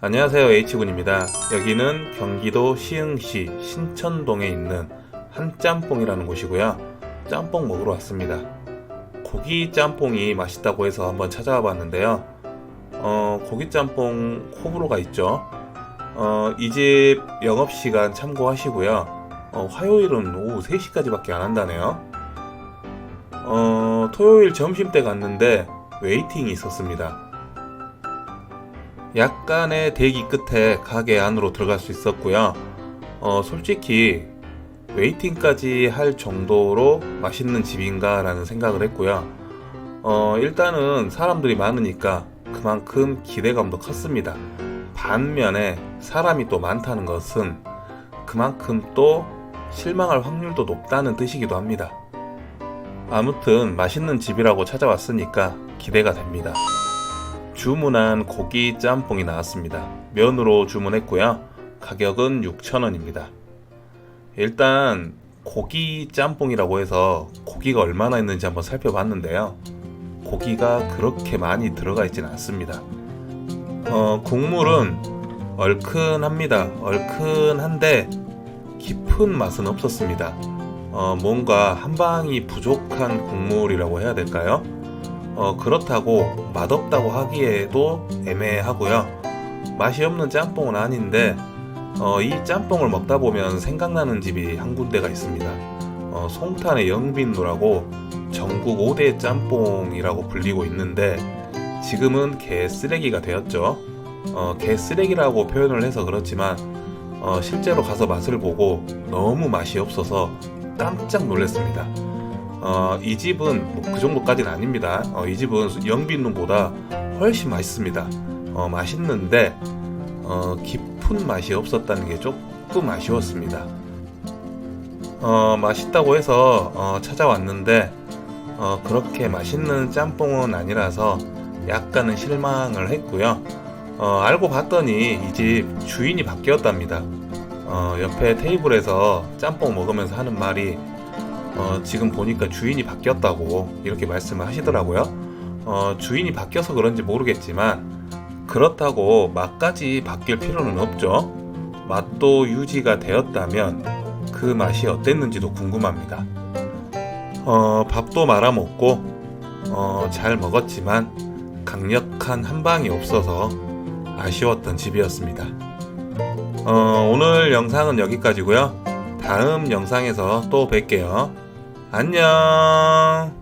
안녕하세요, H군입니다. 여기는 경기도 시흥시 신천동에 있는 한짬뽕이라는 곳이고요. 짬뽕 먹으러 왔습니다. 고기 짬뽕이 맛있다고 해서 한번 찾아와 봤는데요. 고기 짬뽕 호불호가 있죠. 이 집 영업시간 참고하시고요. 화요일은 오후 3시까지밖에 안 한다네요. 토요일 점심때 갔는데 웨이팅이 있었습니다. 약간의 대기 끝에 가게 안으로 들어갈 수 있었고요. 솔직히 웨이팅까지 할 정도로 맛있는 집인가 라는 생각을 했고요. 일단은 사람들이 많으니까 그만큼 기대감도 컸습니다. 반면에 사람이 또 많다는 것은 그만큼 또 실망할 확률도 높다는 뜻이기도 합니다. 아무튼 맛있는 집이라고 찾아왔으니까 기대가 됩니다. 주문한 고기 짬뽕이 나왔습니다. 면으로 주문했고요. 가격은 6,000원입니다. 일단 고기 짬뽕이라고 해서 고기가 얼마나 있는지 한번 살펴봤는데요. 고기가 그렇게 많이 들어가 있진 않습니다. 국물은 얼큰합니다. 얼큰한데 깊은 맛은 없었습니다. 뭔가 한 방이 부족한 국물이라고 해야 될까요? 그렇다고 맛없다고 하기에도 애매하고요. 맛이 없는 짬뽕은 아닌데 이 짬뽕을 먹다 보면 생각나는 집이 한 군데가 있습니다. 송탄의 영빈로라고 전국 5대 짬뽕이라고 불리고 있는데 지금은 개쓰레기가 되었죠. 개쓰레기라고 표현을 해서 그렇지만 실제로 가서 맛을 보고 너무 맛이 없어서 깜짝 놀랐습니다. 이 집은 뭐 그 정도까지는 아닙니다. 이 집은 영빈룸보다 훨씬 맛있습니다. 맛있는데 깊은 맛이 없었다는 게 조금 아쉬웠습니다. 맛있다고 해서 찾아왔는데 그렇게 맛있는 짬뽕은 아니라서 약간은 실망을 했고요. 알고 봤더니 이 집 주인이 바뀌었답니다. 옆에 테이블에서 짬뽕 먹으면서 하는 말이 지금 보니까 주인이 바뀌었다고 이렇게 말씀을 하시더라고요. 주인이 바뀌어서 그런지 모르겠지만 그렇다고 맛까지 바뀔 필요는 없죠. 맛도 유지가 되었다면 그 맛이 어땠는지도 궁금합니다. 밥도 말아먹고 잘 먹었지만 강력한 한방이 없어서 아쉬웠던 집이었습니다. 오늘 영상은 여기까지고요. 다음 영상에서 또 뵐게요. 안녕.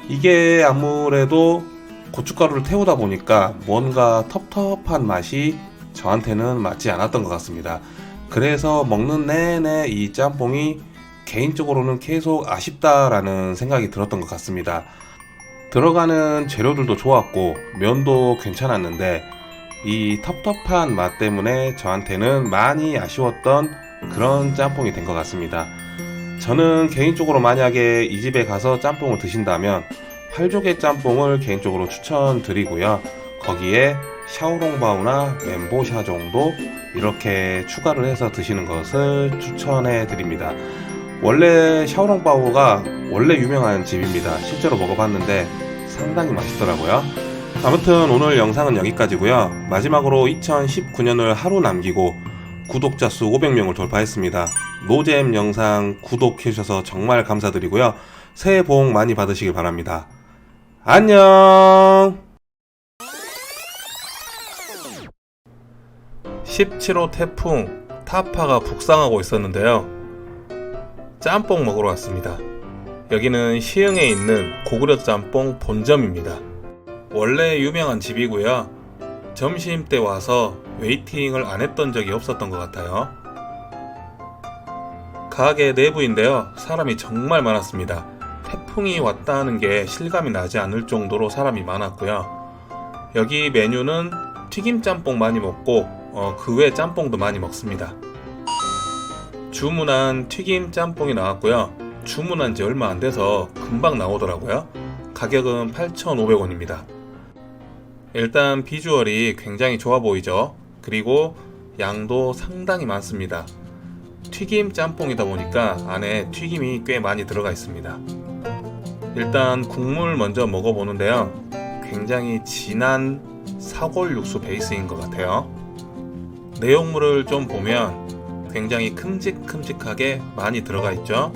이게 아무래도 고춧가루를 태우다 보니까 뭔가 텁텁한 맛이 저한테는 맞지 않았던 것 같습니다. 그래서 먹는 내내 이 짬뽕이 개인적으로는 계속 아쉽다라는 생각이 들었던 것 같습니다. 들어가는 재료들도 좋았고 면도 괜찮았는데 이 텁텁한 맛 때문에 저한테는 많이 아쉬웠던 그런 짬뽕이 된 것 같습니다. 저는 개인적으로 만약에 이 집에 가서 짬뽕을 드신다면 활조개 짬뽕을 개인적으로 추천드리고요. 거기에 샤오롱바오나 멘보샤 정도 이렇게 추가를 해서 드시는 것을 추천해 드립니다. 원래 샤오롱바오가 원래 유명한 집입니다. 실제로 먹어봤는데 상당히 맛있더라고요. 아무튼 오늘 영상은 여기까지고요. 마지막으로 2019년을 하루 남기고 구독자 수 500명을 돌파했습니다. 노잼 영상 구독해주셔서 정말 감사드리고요. 새해 복 많이 받으시길 바랍니다. 안녕. 17호 태풍 타파가 북상하고 있었는데요. 짬뽕 먹으러 왔습니다. 여기는 시흥에 있는 고구려 짬뽕 본점입니다. 원래 유명한 집이고요. 점심때 와서 웨이팅을 안 했던 적이 없었던 것 같아요. 가게 내부인데요. 사람이 정말 많았습니다. 태풍이 왔다는 게 실감이 나지 않을 정도로 사람이 많았고요. 여기 메뉴는 튀김 짬뽕 많이 먹고 그 외 짬뽕도 많이 먹습니다. 주문한 튀김 짬뽕이 나왔고요. 주문한 지 얼마 안 돼서 금방 나오더라고요. 가격은 8,500원입니다. 일단 비주얼이 굉장히 좋아 보이죠. 그리고 양도 상당히 많습니다. 튀김 짬뽕이다 보니까 안에 튀김이 꽤 많이 들어가 있습니다. 일단 국물 먼저 먹어보는데요. 굉장히 진한 사골 육수 베이스인 것 같아요. 내용물을 좀 보면 굉장히 큼직큼직하게 많이 들어가 있죠.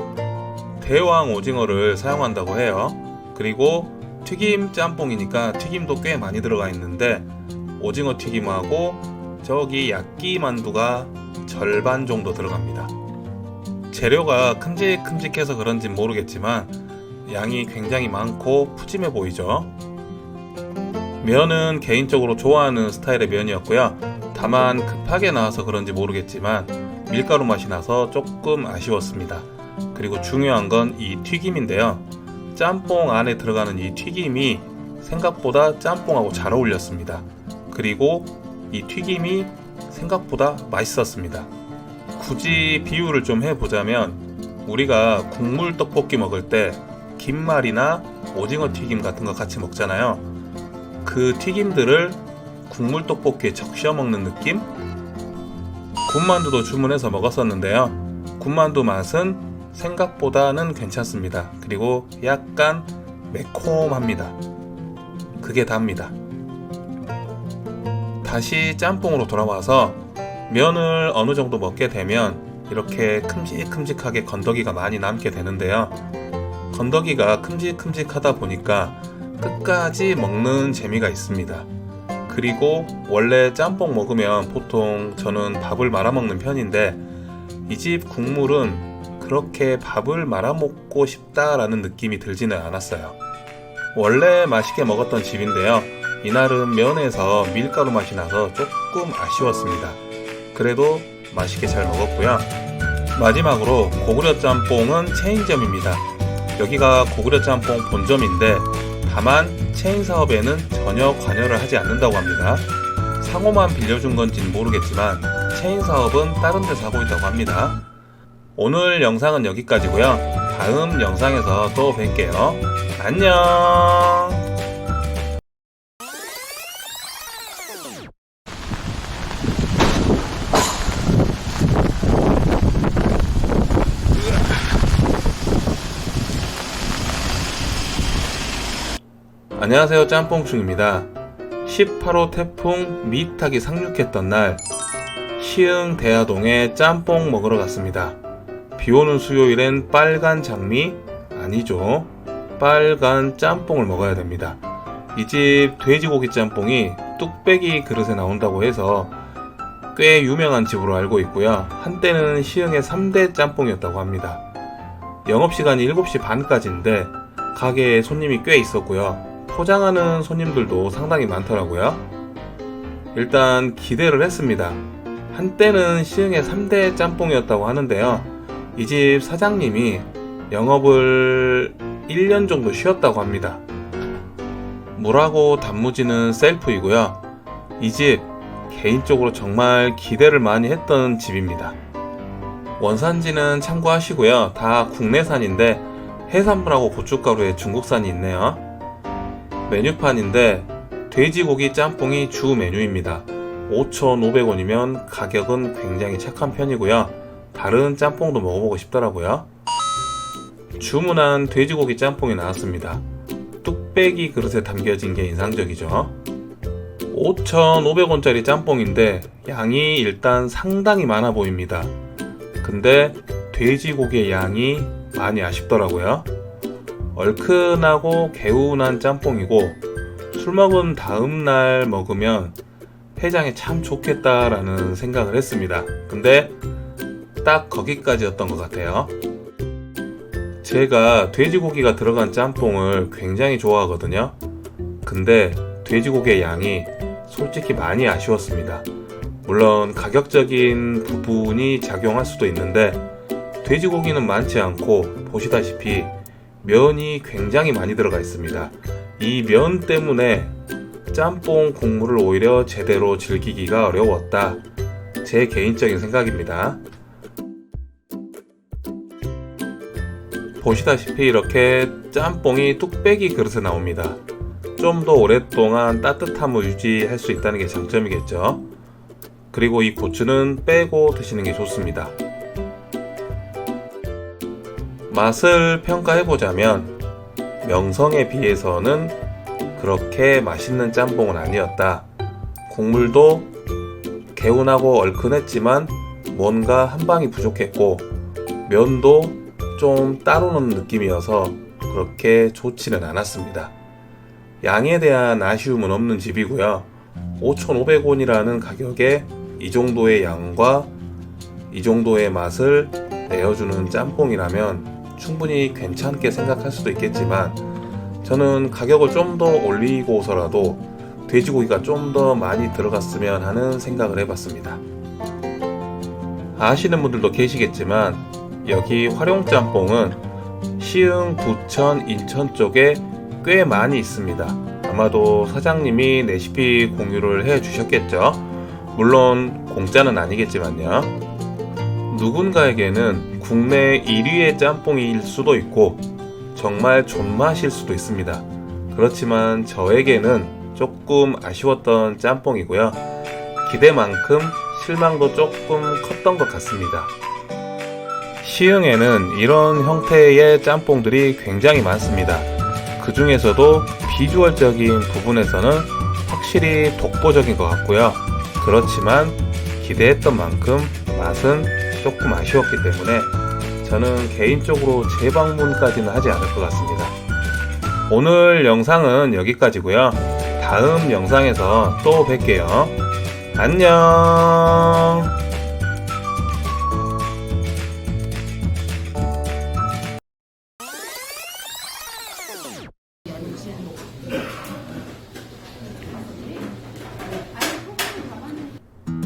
대왕 오징어를 사용한다고 해요. 그리고 튀김 짬뽕이니까 튀김도 꽤 많이 들어가 있는데 오징어 튀김하고 저기 야끼 만두가 절반 정도 들어갑니다. 재료가 큼직큼직해서 그런진 모르겠지만 양이 굉장히 많고 푸짐해 보이죠. 면은 개인적으로 좋아하는 스타일의 면이었고요. 다만 급하게 나와서 그런지 모르겠지만 밀가루 맛이 나서 조금 아쉬웠습니다. 그리고 중요한 건 이 튀김인데요. 짬뽕 안에 들어가는 이 튀김이 생각보다 짬뽕하고 잘 어울렸습니다. 그리고 이 튀김이 생각보다 맛있었습니다. 굳이 비유를 좀 해보자면 우리가 국물 떡볶이 먹을 때 김말이나 오징어 튀김 같은 거 같이 먹잖아요. 그 튀김들을 국물 떡볶이에 적셔 먹는 느낌? 군만두도 주문해서 먹었었는데요. 군만두 맛은 생각보다는 괜찮습니다. 그리고 약간 매콤합니다. 그게 답니다. 다시 짬뽕으로 돌아와서 면을 어느 정도 먹게 되면 이렇게 큼직큼직하게 건더기가 많이 남게 되는데요. 건더기가 큼직큼직하다 보니까 끝까지 먹는 재미가 있습니다. 그리고 원래 짬뽕 먹으면 보통 저는 밥을 말아 먹는 편인데 이 집 국물은 그렇게 밥을 말아 먹고 싶다라는 느낌이 들지는 않았어요. 원래 맛있게 먹었던 집인데요. 이날은 면에서 밀가루 맛이 나서 조금 아쉬웠습니다. 그래도 맛있게 잘 먹었고요. 마지막으로 고구려 짬뽕은 체인점입니다. 여기가 고구려 짬뽕 본점인데 다만 체인 사업에는 전혀 관여를 하지 않는다고 합니다. 상호만 빌려준 건지는 모르겠지만 체인 사업은 다른 데서 하고 있다고 합니다. 오늘 영상은 여기까지고요. 다음 영상에서 또 뵐게요. 안녕. 안녕하세요, 짬뽕충입니다. 18호 태풍 미탁이 상륙했던 날 시흥 대하동에 짬뽕 먹으러 갔습니다. 비오는 수요일엔 빨간 장미? 아니죠. 빨간 짬뽕을 먹어야 됩니다. 이 집 돼지고기 짬뽕이 뚝배기 그릇에 나온다고 해서 꽤 유명한 집으로 알고 있고요. 한때는 시흥의 3대 짬뽕이었다고 합니다. 영업시간이 7시 반까지인데 가게에 손님이 꽤 있었고요. 포장하는 손님들도 상당히 많더라고요. 일단 기대를 했습니다. 한때는 시흥의 3대 짬뽕이었다고 하는데요. 이 집 사장님이 영업을 1년 정도 쉬었다고 합니다. 물하고 단무지는 셀프이고요. 이 집 개인적으로 정말 기대를 많이 했던 집입니다. 원산지는 참고하시고요. 다 국내산인데 해산물하고 고춧가루에 중국산이 있네요. 메뉴판인데 돼지고기 짬뽕이 주 메뉴입니다. 5,500원이면 가격은 굉장히 착한 편이고요. 다른 짬뽕도 먹어보고 싶더라고요. 주문한 돼지고기 짬뽕이 나왔습니다. 뚝배기 그릇에 담겨진 게 인상적이죠. 5,500원짜리 짬뽕인데 양이 일단 상당히 많아 보입니다. 근데 돼지고기의 양이 많이 아쉽더라고요. 얼큰하고 개운한 짬뽕이고 술 먹은 다음날 먹으면 해장에 참 좋겠다라는 생각을 했습니다. 근데 딱 거기까지였던 것 같아요. 제가 돼지고기가 들어간 짬뽕을 굉장히 좋아하거든요. 근데 돼지고기의 양이 솔직히 많이 아쉬웠습니다. 물론 가격적인 부분이 작용할 수도 있는데 돼지고기는 많지 않고 보시다시피 면이 굉장히 많이 들어가 있습니다. 이 면 때문에 짬뽕 국물을 오히려 제대로 즐기기가 어려웠다. 제 개인적인 생각입니다. 보시다시피 이렇게 짬뽕이 뚝배기 그릇에 나옵니다. 좀 더 오랫동안 따뜻함을 유지할 수 있다는 게 장점이겠죠. 그리고 이 고추는 빼고 드시는 게 좋습니다. 맛을 평가해보자면 명성에 비해서는 그렇게 맛있는 짬뽕은 아니었다. 국물도 개운하고 얼큰했지만 뭔가 한 방이 부족했고 면도 좀 따로는 느낌이어서 그렇게 좋지는 않았습니다. 양에 대한 아쉬움은 없는 집이고요. 5,500원이라는 가격에 이 정도의 양과 이 정도의 맛을 내어주는 짬뽕이라면 충분히 괜찮게 생각할 수도 있겠지만 저는 가격을 좀 더 올리고서라도 돼지고기가 좀 더 많이 들어갔으면 하는 생각을 해봤습니다. 아시는 분들도 계시겠지만 여기 활용짬뽕은 시흥, 부천, 인천 쪽에 꽤 많이 있습니다. 아마도 사장님이 레시피 공유를 해 주셨겠죠. 물론 공짜는 아니겠지만요. 누군가에게는 국내 1위의 짬뽕일 수도 있고 정말 존맛일 수도 있습니다. 그렇지만 저에게는 조금 아쉬웠던 짬뽕이고요. 기대만큼 실망도 조금 컸던 것 같습니다. 시흥에는 이런 형태의 짬뽕들이 굉장히 많습니다. 그 중에서도 비주얼적인 부분에서는 확실히 독보적인 것 같고요. 그렇지만 기대했던 만큼 맛은 조금 아쉬웠기 때문에 저는 개인적으로 재방문까지는 하지 않을 것 같습니다. 오늘 영상은 여기까지고요. 다음 영상에서 또 뵐게요. 안녕.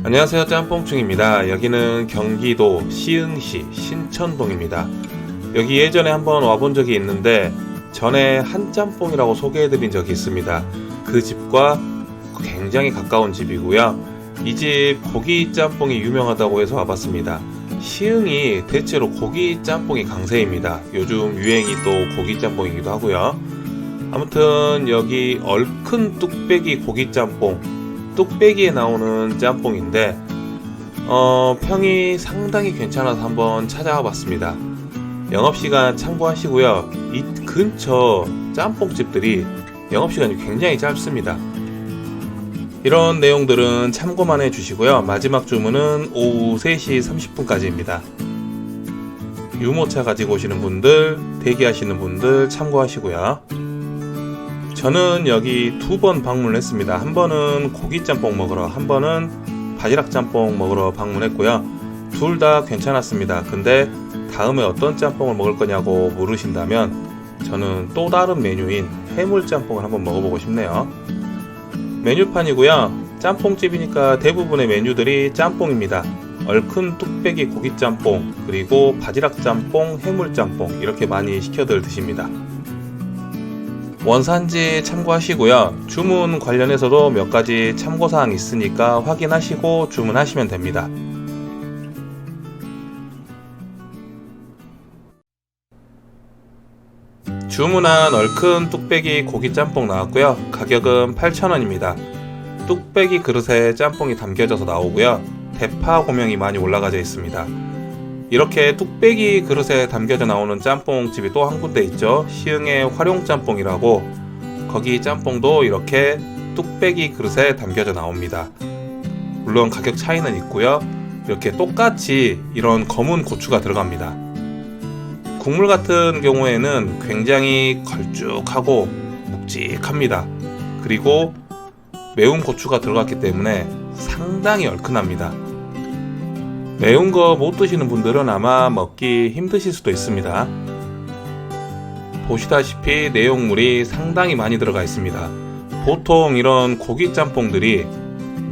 안녕하세요, 짬뽕충입니다. 여기는 경기도 시흥시 신천동입니다. 여기 예전에 한번 와본 적이 있는데 전에 한짬뽕이라고 소개해드린 적이 있습니다. 그 집과 굉장히 가까운 집이고요. 이 집 고기 짬뽕이 유명하다고 해서 와봤습니다. 시흥이 대체로 고기 짬뽕이 강세입니다. 요즘 유행이 또 고기 짬뽕이기도 하고요. 아무튼 여기 얼큰 뚝배기 고기 짬뽕, 뚝배기에 나오는 짬뽕인데 평이 상당히 괜찮아서 한번 찾아와 봤습니다. 영업시간 참고하시고요. 이 근처 짬뽕집들이 영업시간이 굉장히 짧습니다. 이런 내용들은 참고만 해주시고요. 마지막 주문은 오후 3시 30분까지입니다. 유모차 가지고 오시는 분들, 대기하시는 분들 참고하시고요. 저는 여기 2번 방문을 했습니다. 한 번은 고기짬뽕 먹으러, 한 번은 바지락짬뽕 먹으러 방문했고요. 둘 다 괜찮았습니다. 근데 다음에 어떤 짬뽕을 먹을 거냐고 물으신다면 저는 또 다른 메뉴인 해물짬뽕을 한번 먹어보고 싶네요. 메뉴판이고요. 짬뽕집이니까 대부분의 메뉴들이 짬뽕입니다. 얼큰 뚝배기 고기짬뽕, 그리고 바지락짬뽕, 해물짬뽕 이렇게 많이 시켜들 드십니다. 원산지 참고하시고요. 주문 관련해서도 몇 가지 참고사항 있으니까 확인하시고 주문하시면 됩니다. 주문한 얼큰 뚝배기 고기짬뽕 나왔고요. 가격은 8,000원입니다. 뚝배기 그릇에 짬뽕이 담겨져서 나오고요. 대파 고명이 많이 올라가져 있습니다. 이렇게 뚝배기 그릇에 담겨져 나오는 짬뽕집이 또 한 군데 있죠. 시흥의 활용짬뽕이라고, 거기 짬뽕도 이렇게 뚝배기 그릇에 담겨져 나옵니다. 물론 가격 차이는 있고요. 이렇게 똑같이 이런 검은 고추가 들어갑니다. 국물 같은 경우에는 굉장히 걸쭉하고 묵직합니다. 그리고 매운 고추가 들어갔기 때문에 상당히 얼큰합니다. 매운 거 못 드시는 분들은 아마 먹기 힘드실 수도 있습니다. 보시다시피 내용물이 상당히 많이 들어가 있습니다. 보통 이런 고기 짬뽕들이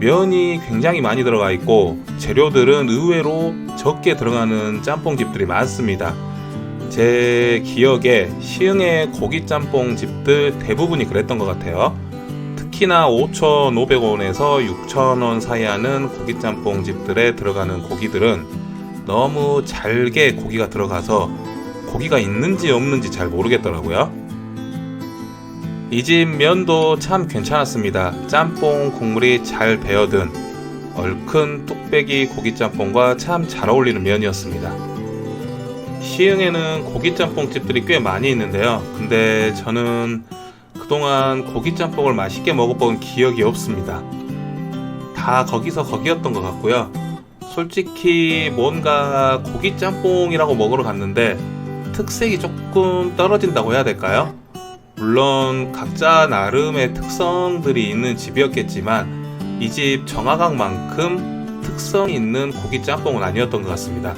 면이 굉장히 많이 들어가 있고 재료들은 의외로 적게 들어가는 짬뽕집들이 많습니다. 제 기억에 시흥의 고기 짬뽕 집들 대부분이 그랬던 것 같아요. 특히나 5,500원에서 6,000원 사이 하는 고기 짬뽕 집들에 들어가는 고기들은 너무 잘게 고기가 들어가서 고기가 있는지 없는지 잘 모르겠더라고요. 이 집 면도 참 괜찮았습니다. 짬뽕 국물이 잘 배어든 얼큰 뚝배기 고기 짬뽕과 참 잘 어울리는 면이었습니다. 시흥에는 고기짬뽕집들이 꽤 많이 있는데요. 근데 저는 그동안 고기짬뽕을 맛있게 먹어본 기억이 없습니다. 다 거기서 거기였던 것 같고요. 솔직히 뭔가 고기 짬뽕이라고 먹으러 갔는데 특색이 조금 떨어진다고 해야 될까요? 물론 각자 나름의 특성들이 있는 집이었겠지만 이 집 정화각만큼 특성 있는 고기 짬뽕은 아니었던 것 같습니다.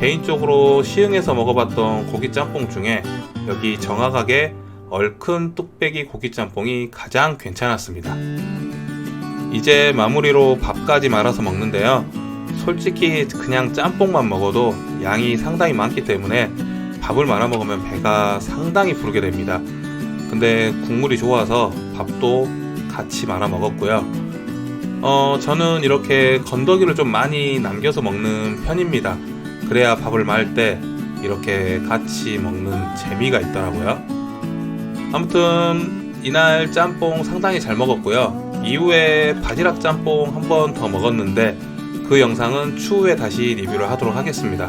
개인적으로 시흥에서 먹어봤던 고기 짬뽕 중에 여기 정화각의 얼큰 뚝배기 고기 짬뽕이 가장 괜찮았습니다. 이제 마무리로 밥까지 말아서 먹는데요. 솔직히 그냥 짬뽕만 먹어도 양이 상당히 많기 때문에 밥을 말아 먹으면 배가 상당히 부르게 됩니다. 근데 국물이 좋아서 밥도 같이 말아 먹었고요. 저는 이렇게 건더기를 좀 많이 남겨서 먹는 편입니다. 그래야 밥을 말 때 이렇게 같이 먹는 재미가 있더라고요. 아무튼 이날 짬뽕 상당히 잘 먹었고요. 이후에 바지락 짬뽕 한 번 더 먹었는데 그 영상은 추후에 다시 리뷰를 하도록 하겠습니다.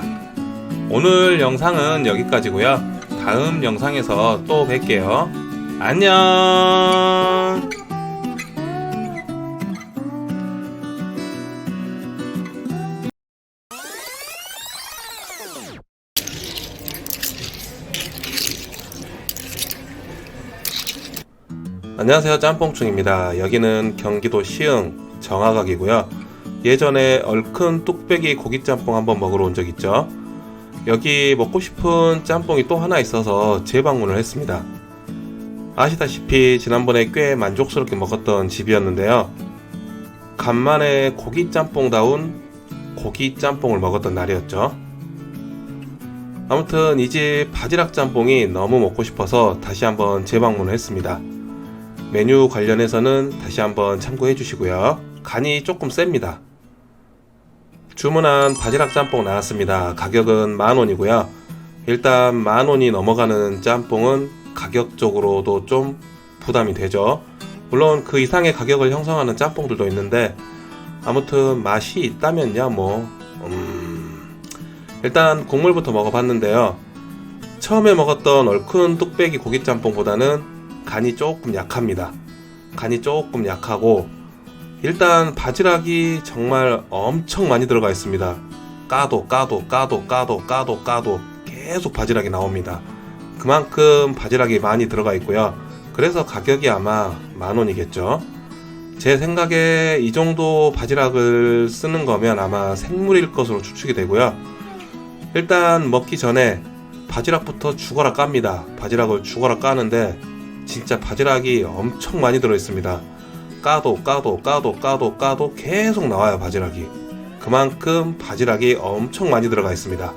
오늘 영상은 여기까지고요. 다음 영상에서 또 뵐게요. 안녕. 안녕하세요, 짬뽕충입니다. 여기는 경기도 시흥 정화각이고요. 예전에 얼큰 뚝배기 고기짬뽕 한번 먹으러 온 적 있죠. 여기 먹고 싶은 짬뽕이 또 하나 있어서 재방문을 했습니다. 아시다시피 지난번에 꽤 만족스럽게 먹었던 집이었는데요. 간만에 고기짬뽕다운 고기짬뽕을 먹었던 날이었죠. 아무튼 이 집 바지락 짬뽕이 너무 먹고 싶어서 다시 한번 재방문을 했습니다. 메뉴 관련해서는 다시 한번 참고해 주시고요. 간이 조금 셉니다. 주문한 바지락 짬뽕 나왔습니다. 가격은 10,000원이고요. 일단 10,000원이 넘어가는 짬뽕은 가격적으로도 좀 부담이 되죠. 물론 그 이상의 가격을 형성하는 짬뽕들도 있는데 아무튼 맛이 있다면야 일단 국물부터 먹어봤는데요. 처음에 먹었던 얼큰 뚝배기 고기짬뽕보다는 간이 조금 약합니다. 간이 조금 약하고 일단 바지락이 정말 엄청 많이 들어가 있습니다. 까도 계속 바지락이 나옵니다. 그만큼 바지락이 많이 들어가 있고요. 그래서 가격이 아마 10,000원이겠죠. 제 생각에 이 정도 바지락을 쓰는 거면 아마 생물일 것으로 추측이 되고요. 일단 먹기 전에 바지락부터 죽어라 깝니다. 바지락을 죽어라 까는데 진짜 바지락이 엄청 많이 들어있습니다. 까도 계속 나와요, 바지락이. 그만큼 바지락이 엄청 많이 들어가 있습니다.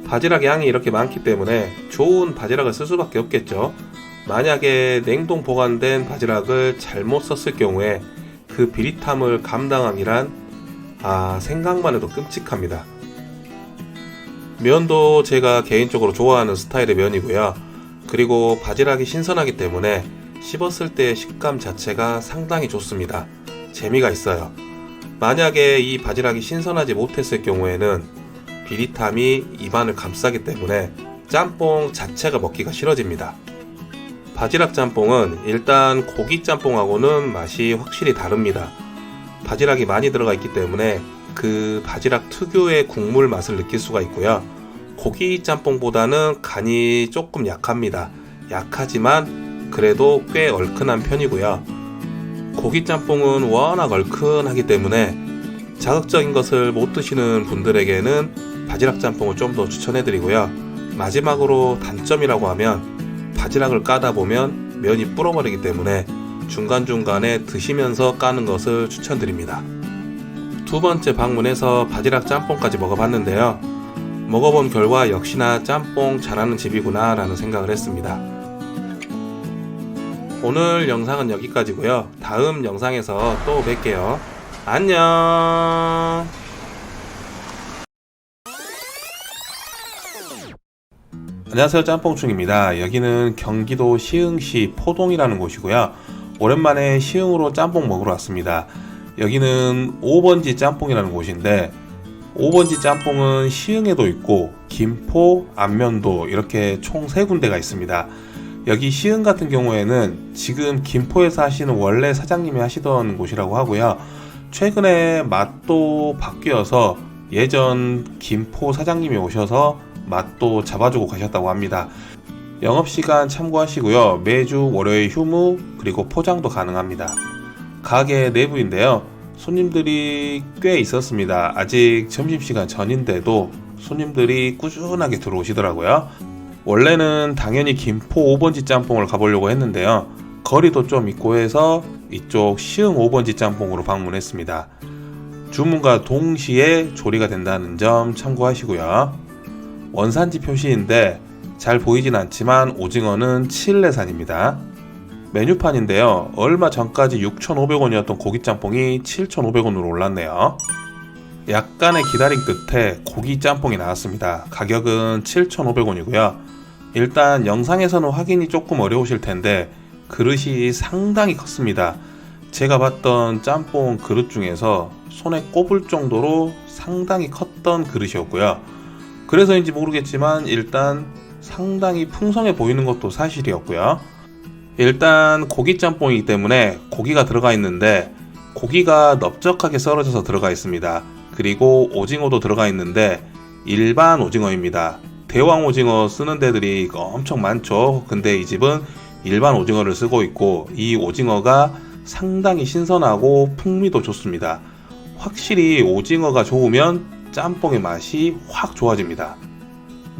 바지락 양이 이렇게 많기 때문에 좋은 바지락을 쓸 수밖에 없겠죠. 만약에 냉동 보관된 바지락을 잘못 썼을 경우에 그 비릿함을 감당하기란 생각만 해도 끔찍합니다. 면도 제가 개인적으로 좋아하는 스타일의 면이고요. 그리고 바지락이 신선하기 때문에 씹었을 때의 식감 자체가 상당히 좋습니다. 재미가 있어요. 만약에 이 바지락이 신선하지 못했을 경우에는 비릿함이 입안을 감싸기 때문에 짬뽕 자체가 먹기가 싫어집니다. 바지락 짬뽕은 일단 고기 짬뽕하고는 맛이 확실히 다릅니다. 바지락이 많이 들어가 있기 때문에 그 바지락 특유의 국물 맛을 느낄 수가 있고요. 고기 짬뽕보다는 간이 조금 약합니다. 약하지만 그래도 꽤 얼큰한 편이고요. 고기 짬뽕은 워낙 얼큰하기 때문에 자극적인 것을 못 드시는 분들에게는 바지락 짬뽕을 좀 더 추천해드리고요. 마지막으로 단점이라고 하면 바지락을 까다 보면 면이 불어버리기 때문에 중간중간에 드시면서 까는 것을 추천드립니다. 두 번째 방문해서 바지락 짬뽕까지 먹어봤는데요. 먹어본 결과 역시나 짬뽕 잘하는 집이구나 라는 생각을 했습니다. 오늘 영상은 여기까지고요. 다음 영상에서 또 뵐게요. 안녕. 안녕하세요, 짬뽕충입니다. 여기는 경기도 시흥시 포동이라는 곳이고요. 오랜만에 시흥으로 짬뽕 먹으러 왔습니다. 여기는 5번지 짬뽕이라는 곳인데 5번지 짬뽕은 시흥에도 있고 김포, 안면도 이렇게 총 3군데가 있습니다. 여기 시흥 같은 경우에는 지금 김포에서 하시는 원래 사장님이 하시던 곳이라고 하고요. 최근에 맛도 바뀌어서 예전 김포 사장님이 오셔서 맛도 잡아주고 가셨다고 합니다. 영업시간 참고하시고요. 매주 월요일 휴무 그리고 포장도 가능합니다. 가게 내부인데요. 손님들이 꽤 있었습니다. 아직 점심시간 전인데도 손님들이 꾸준하게 들어오시더라고요. 원래는 당연히 김포 5번지 짬뽕을 가보려고 했는데요. 거리도 좀 있고 해서 이쪽 시흥 5번지 짬뽕으로 방문했습니다. 주문과 동시에 조리가 된다는 점 참고하시고요. 원산지 표시인데 잘 보이진 않지만 오징어는 칠레산입니다. 메뉴판인데요. 얼마 전까지 6,500원이었던 고기짬뽕이 7,500원으로 올랐네요. 약간의 기다림 끝에 고기짬뽕이 나왔습니다. 가격은 7,500원이고요. 일단 영상에서는 확인이 조금 어려우실 텐데 그릇이 상당히 컸습니다. 제가 봤던 짬뽕 그릇 중에서 손에 꼽을 정도로 상당히 컸던 그릇이었고요. 그래서인지 모르겠지만 일단 상당히 풍성해 보이는 것도 사실이었고요. 일단 고기짬뽕이기 때문에 고기가 들어가 있는데 고기가 넓적하게 썰어져서 들어가 있습니다. 그리고 오징어도 들어가 있는데 일반 오징어입니다. 대왕 오징어 쓰는 데들이 엄청 많죠. 근데 이 집은 일반 오징어를 쓰고 있고 이 오징어가 상당히 신선하고 풍미도 좋습니다. 확실히 오징어가 좋으면 짬뽕의 맛이 확 좋아집니다.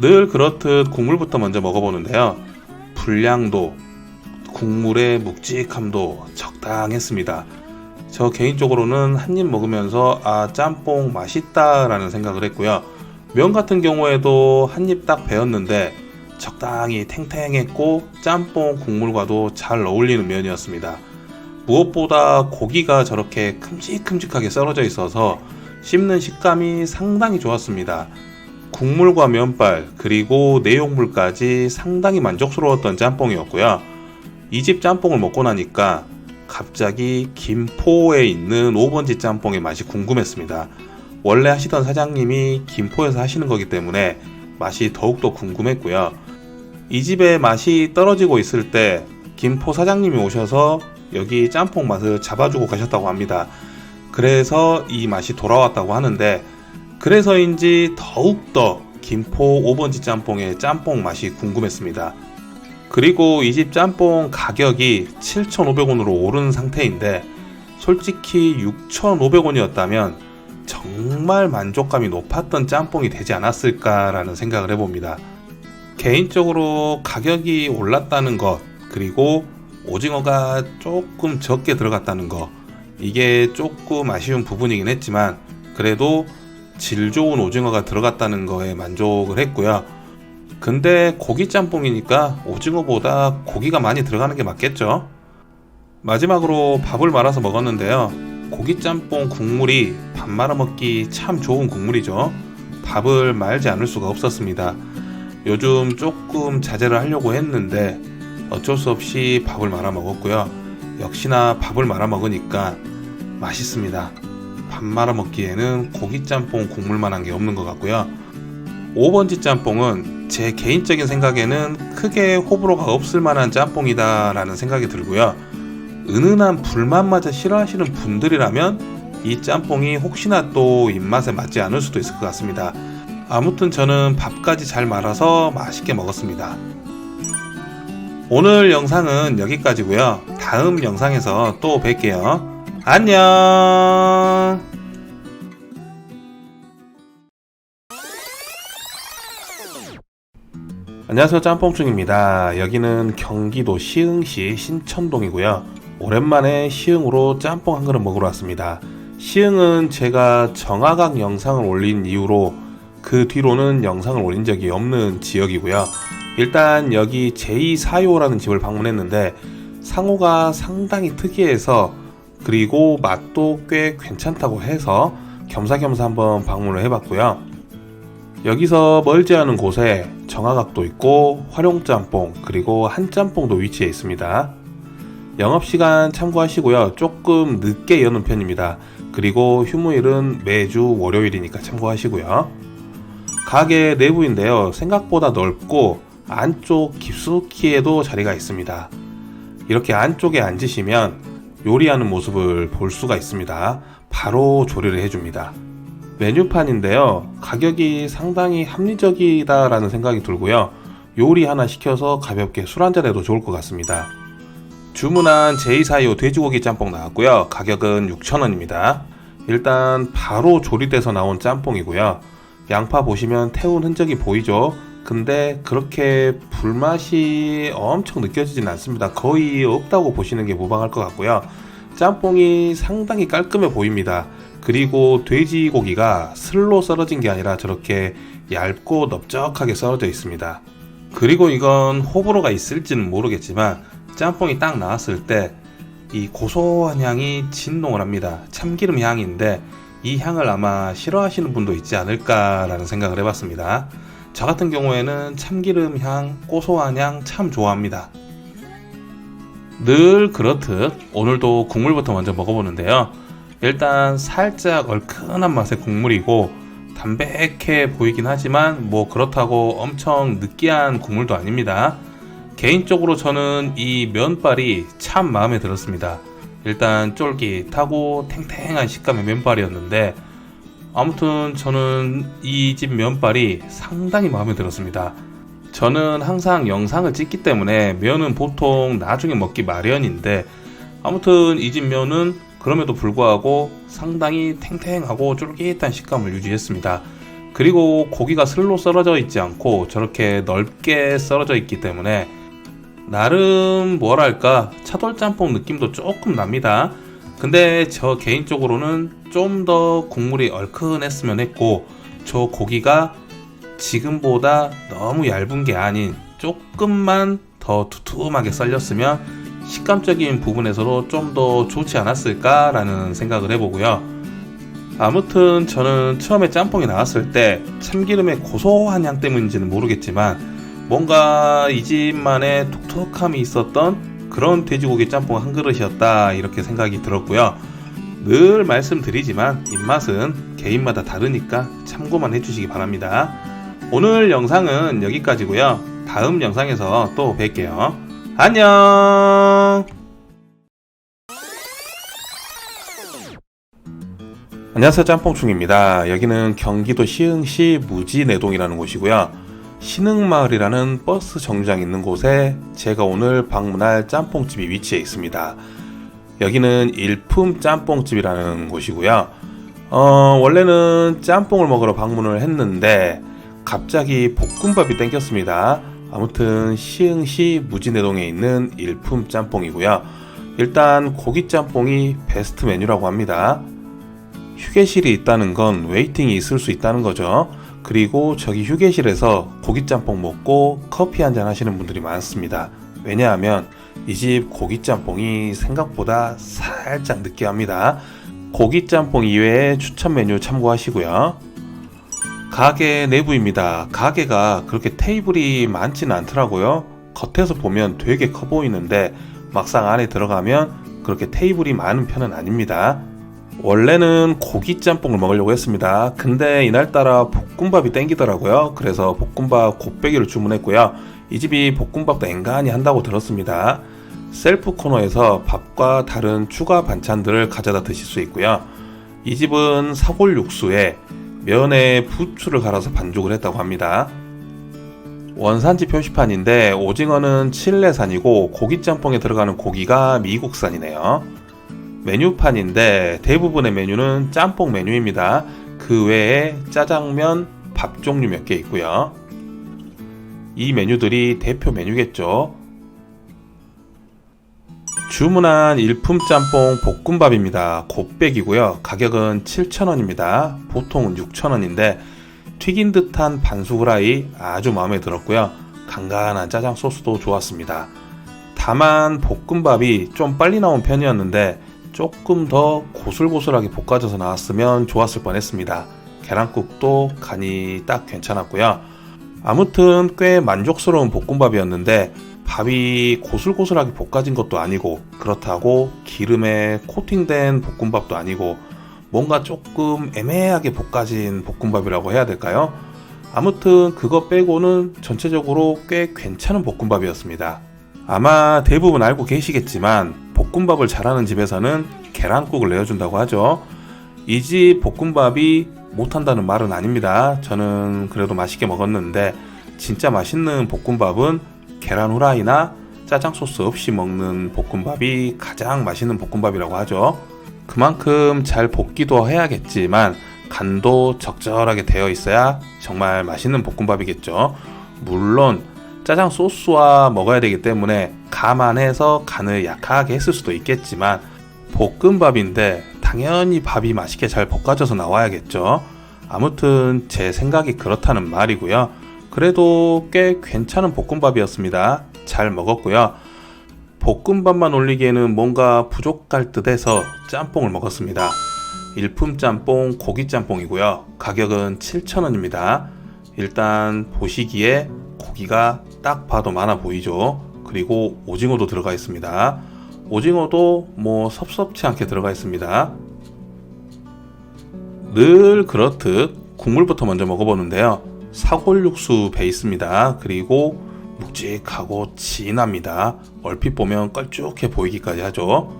늘 그렇듯 국물부터 먼저 먹어보는데요. 분량도 국물의 묵직함도 적당했습니다. 저 개인적으로는 한 입 먹으면서 짬뽕 맛있다 라는 생각을 했고요. 면 같은 경우에도 한 입 딱 베었는데 적당히 탱탱했고 짬뽕 국물과도 잘 어울리는 면이었습니다. 무엇보다 고기가 저렇게 큼직큼직하게 썰어져 있어서 씹는 식감이 상당히 좋았습니다. 국물과 면발 그리고 내용물까지 상당히 만족스러웠던 짬뽕이었고요. 이 집 짬뽕을 먹고 나니까 갑자기 김포에 있는 5번지 짬뽕의 맛이 궁금했습니다. 원래 하시던 사장님이 김포에서 하시는 거기 때문에 맛이 더욱더 궁금했고요. 이 집의 맛이 떨어지고 있을 때 김포 사장님이 오셔서 여기 짬뽕 맛을 잡아주고 가셨다고 합니다. 그래서 이 맛이 돌아왔다고 하는데 그래서인지 더욱더 김포 5번지 짬뽕의 짬뽕 맛이 궁금했습니다. 그리고 이 집 짬뽕 가격이 7,500원으로 오른 상태인데 솔직히 6,500원이었다면 정말 만족감이 높았던 짬뽕이 되지 않았을까라는 생각을 해봅니다. 개인적으로 가격이 올랐다는 것 그리고 오징어가 조금 적게 들어갔다는 것 이게 조금 아쉬운 부분이긴 했지만 그래도 질 좋은 오징어가 들어갔다는 거에 만족을 했고요. 근데 고기 짬뽕이니까 오징어보다 고기가 많이 들어가는 게 맞겠죠. 마지막으로 밥을 말아서 먹었는데요. 고기 짬뽕 국물이 밥 말아 먹기 참 좋은 국물이죠. 밥을 말지 않을 수가 없었습니다. 요즘 조금 자제를 하려고 했는데 어쩔 수 없이 밥을 말아 먹었고요. 역시나 밥을 말아 먹으니까 맛있습니다. 밥 말아 먹기에는 고기 짬뽕 국물만한 게 없는 것 같고요. 5번지 짬뽕은 제 개인적인 생각에는 크게 호불호가 없을 만한 짬뽕이다 라는 생각이 들고요. 은은한 불맛마저 싫어하시는 분들이라면 이 짬뽕이 혹시나 또 입맛에 맞지 않을 수도 있을 것 같습니다. 아무튼 저는 밥까지 잘 말아서 맛있게 먹었습니다. 오늘 영상은 여기까지고요. 다음 영상에서 또 뵐게요. 안녕. 안녕하세요, 짬뽕충입니다. 여기는 경기도 시흥시 신천동이고요. 오랜만에 시흥으로 짬뽕 한 그릇 먹으러 왔습니다. 시흥은 제가 정화각 영상을 올린 이후로 그 뒤로는 영상을 올린 적이 없는 지역이고요. 일단 여기 제2사요라는 집을 방문했는데 상호가 상당히 특이해서 그리고 맛도 꽤 괜찮다고 해서 겸사겸사 한번 방문을 해봤고요. 여기서 멀지 않은 곳에 정화각도 있고 활용짬뽕 그리고 한짬뽕도 위치해 있습니다. 영업시간 참고하시고요. 조금 늦게 여는 편입니다. 그리고 휴무일은 매주 월요일이니까 참고하시고요. 가게 내부인데요. 생각보다 넓고 안쪽 깊숙이에도 자리가 있습니다. 이렇게 안쪽에 앉으시면 요리하는 모습을 볼 수가 있습니다. 바로 조리를 해줍니다. 메뉴판인데요. 가격이 상당히 합리적이다라는 생각이 들고요. 요리 하나 시켜서 가볍게 술 한잔해도 좋을 것 같습니다. 주문한 제245 돼지고기 짬뽕 나왔고요. 가격은 6,000원입니다. 일단 바로 조리돼서 나온 짬뽕이고요. 양파 보시면 태운 흔적이 보이죠? 근데 그렇게 불맛이 엄청 느껴지진 않습니다. 거의 없다고 보시는 게 무방할 것 같고요. 짬뽕이 상당히 깔끔해 보입니다. 그리고 돼지고기가 슬로 썰어진 게 아니라 저렇게 얇고 넓적하게 썰어져 있습니다. 그리고 이건 호불호가 있을지는 모르겠지만 짬뽕이 딱 나왔을 때 이 고소한 향이 진동을 합니다. 참기름 향인데 이 향을 아마 싫어하시는 분도 있지 않을까라는 생각을 해봤습니다. 저 같은 경우에는 참기름 향, 고소한 향 참 좋아합니다. 늘 그렇듯 오늘도 국물부터 먼저 먹어보는데요. 일단 살짝 얼큰한 맛의 국물이고 담백해 보이긴 하지만 뭐 그렇다고 엄청 느끼한 국물도 아닙니다. 개인적으로 저는 이 면발이 참 마음에 들었습니다. 일단 쫄깃하고 탱탱한 식감의 면발이었는데 아무튼 저는 이 집 면발이 상당히 마음에 들었습니다. 저는 항상 영상을 찍기 때문에 면은 보통 나중에 먹기 마련인데 아무튼 이 집 면은 그럼에도 불구하고 상당히 탱탱하고 쫄깃한 식감을 유지했습니다. 그리고 고기가 슬로 썰어져 있지 않고 저렇게 넓게 썰어져 있기 때문에 나름 뭐랄까 차돌짬뽕 느낌도 조금 납니다. 근데 저 개인적으로는 좀 더 국물이 얼큰했으면 했고 저 고기가 지금보다 너무 얇은 게 아닌 조금만 더 두툼하게 썰렸으면 식감적인 부분에서도 좀 더 좋지 않았을까라는 생각을 해보고요. 아무튼 저는 처음에 짬뽕이 나왔을 때 참기름의 고소한 향 때문인지는 모르겠지만 뭔가 이 집만의 독특함이 있었던 그런 돼지고기 짬뽕 한 그릇이었다 이렇게 생각이 들었고요. 늘 말씀드리지만 입맛은 개인마다 다르니까 참고만 해주시기 바랍니다. 오늘 영상은 여기까지고요. 다음 영상에서 또 뵐게요. 안녕. 안녕하세요, 짬뽕충입니다. 여기는 경기도 시흥시 무지내동이라는 곳이고요. 신흥마을이라는 버스 정류장 있는 곳에 제가 오늘 방문할 짬뽕집이 위치해 있습니다. 여기는 일품 짬뽕집이라는 곳이고요. 원래는 짬뽕을 먹으러 방문을 했는데 갑자기 볶음밥이 땡겼습니다. 아무튼 시흥시 무지내동에 있는 일품 짬뽕이고요. 일단 고기 짬뽕이 베스트 메뉴라고 합니다. 휴게실이 있다는 건 웨이팅이 있을 수 있다는 거죠. 그리고 저기 휴게실에서 고기짬뽕 먹고 커피 한잔 하시는 분들이 많습니다. 왜냐하면 이 집 고기짬뽕이 생각보다 살짝 느끼합니다. 고기짬뽕 이외에 추천 메뉴 참고하시고요. 가게 내부입니다. 가게가 그렇게 테이블이 많지는 않더라고요. 겉에서 보면 되게 커 보이는데 막상 안에 들어가면 그렇게 테이블이 많은 편은 아닙니다. 원래는 고기짬뽕을 먹으려고 했습니다. 근데 이날따라 볶음밥이 땡기더라고요. 그래서 볶음밥 곱빼기를 주문했고요. 이 집이 볶음밥도 앵간히 한다고 들었습니다. 셀프 코너에서 밥과 다른 추가 반찬들을 가져다 드실 수 있고요. 이 집은 사골 육수에 면에 부추를 갈아서 반죽을 했다고 합니다. 원산지 표시판인데 오징어는 칠레산이고 고기짬뽕에 들어가는 고기가 미국산이네요. 메뉴판인데 대부분의 메뉴는 짬뽕 메뉴입니다. 그 외에 짜장면, 밥 종류 몇 개 있고요. 이 메뉴들이 대표 메뉴겠죠. 주문한 일품 짬뽕 볶음밥입니다. 곱빼기고요. 가격은 7,000원입니다. 보통은 6,000원인데 튀긴 듯한 반숙 후라이 아주 마음에 들었고요. 간간한 짜장 소스도 좋았습니다. 다만 볶음밥이 좀 빨리 나온 편이었는데 조금 더 고슬고슬하게 볶아져서 나왔으면 좋았을 뻔했습니다. 계란국도 간이 딱 괜찮았고요. 아무튼 꽤 만족스러운 볶음밥이었는데 밥이 고슬고슬하게 볶아진 것도 아니고 그렇다고 기름에 코팅된 볶음밥도 아니고 뭔가 조금 애매하게 볶아진 볶음밥이라고 해야 될까요? 아무튼 그거 빼고는 전체적으로 꽤 괜찮은 볶음밥이었습니다. 아마 대부분 알고 계시겠지만 볶음밥을 잘하는 집에서는 계란국을 내어준다고 하죠. 이 집 볶음밥이 못한다는 말은 아닙니다. 저는 그래도 맛있게 먹었는데 진짜 맛있는 볶음밥은 계란 후라이나 짜장 소스 없이 먹는 볶음밥이 가장 맛있는 볶음밥이라고 하죠. 그만큼 잘 볶기도 해야겠지만 간도 적절하게 되어 있어야 정말 맛있는 볶음밥이겠죠. 물론 짜장 소스와 먹어야 되기 때문에 감안해서 간을 약하게 했을 수도 있겠지만 볶음밥인데 당연히 밥이 맛있게 잘 볶아져서 나와야겠죠. 아무튼 제 생각이 그렇다는 말이고요. 그래도 꽤 괜찮은 볶음밥이었습니다. 잘 먹었고요. 볶음밥만 올리기에는 뭔가 부족할 듯 해서 짬뽕을 먹었습니다. 일품 짬뽕 고기 짬뽕이고요. 가격은 7,000원입니다. 일단 보시기에 고기가 딱 봐도 많아 보이죠. 그리고 오징어도 들어가 있습니다. 오징어도 뭐 섭섭치 않게 들어가 있습니다. 늘 그렇듯 국물부터 먼저 먹어보는데요. 사골육수 베이스입니다. 그리고 묵직하고 진합니다. 얼핏 보면 걸쭉해 보이기까지 하죠.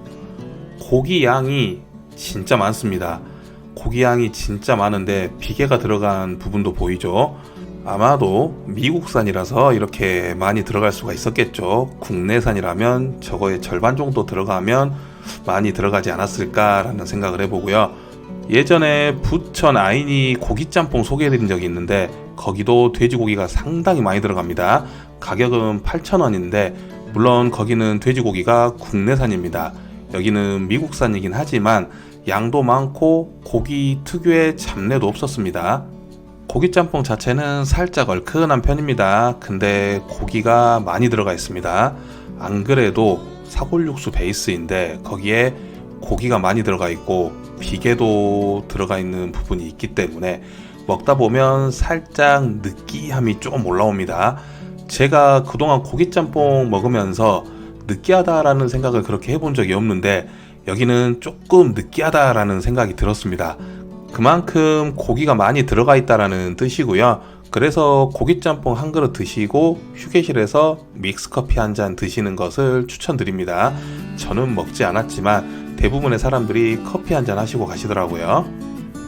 고기 양이 진짜 많습니다. 고기 양이 진짜 많은데 비계가 들어간 부분도 보이죠. 아마도 미국산이라서 이렇게 많이 들어갈 수가 있었겠죠. 국내산이라면 저거의 절반 정도 들어가면 많이 들어가지 않았을까라는 생각을 해보고요. 예전에 부천 아이니 고기짬뽕 소개해드린 적이 있는데 거기도 돼지고기가 상당히 많이 들어갑니다. 가격은 8,000원인데 물론 거기는 돼지고기가 국내산입니다. 여기는 미국산이긴 하지만 양도 많고 고기 특유의 잡내도 없었습니다. 고기짬뽕 자체는 살짝 얼큰한 편입니다. 근데 고기가 많이 들어가 있습니다. 안 그래도 사골육수 베이스인데 거기에 고기가 많이 들어가 있고 비계도 들어가 있는 부분이 있기 때문에 먹다 보면 살짝 느끼함이 조금 올라옵니다. 제가 그동안 고기짬뽕 먹으면서 느끼하다라는 생각을 그렇게 해본 적이 없는데 여기는 조금 느끼하다라는 생각이 들었습니다. 그만큼 고기가 많이 들어가 있다라는 뜻이고요. 그래서 고기짬뽕 한 그릇 드시고 휴게실에서 믹스커피 한 잔 드시는 것을 추천드립니다. 저는 먹지 않았지만 대부분의 사람들이 커피 한 잔 하시고 가시더라고요.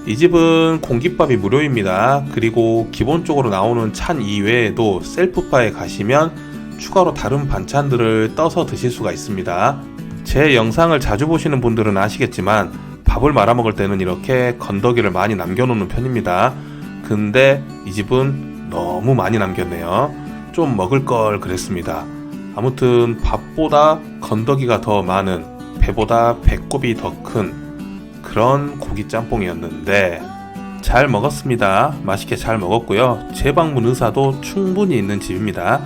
이 집은 공깃밥이 무료입니다. 그리고 기본적으로 나오는 찬 이외에도 셀프바에 가시면 추가로 다른 반찬들을 떠서 드실 수가 있습니다. 제 영상을 자주 보시는 분들은 아시겠지만 밥을 말아 먹을 때는 이렇게 건더기를 많이 남겨놓는 편입니다. 근데 이 집은 너무 많이 남겼네요. 좀 먹을 걸 그랬습니다. 아무튼 밥보다 건더기가 더 많은, 배보다 배꼽이 더 큰 그런 고기 짬뽕이었는데 잘 먹었습니다. 맛있게 잘 먹었고요. 재방문 의사도 충분히 있는 집입니다.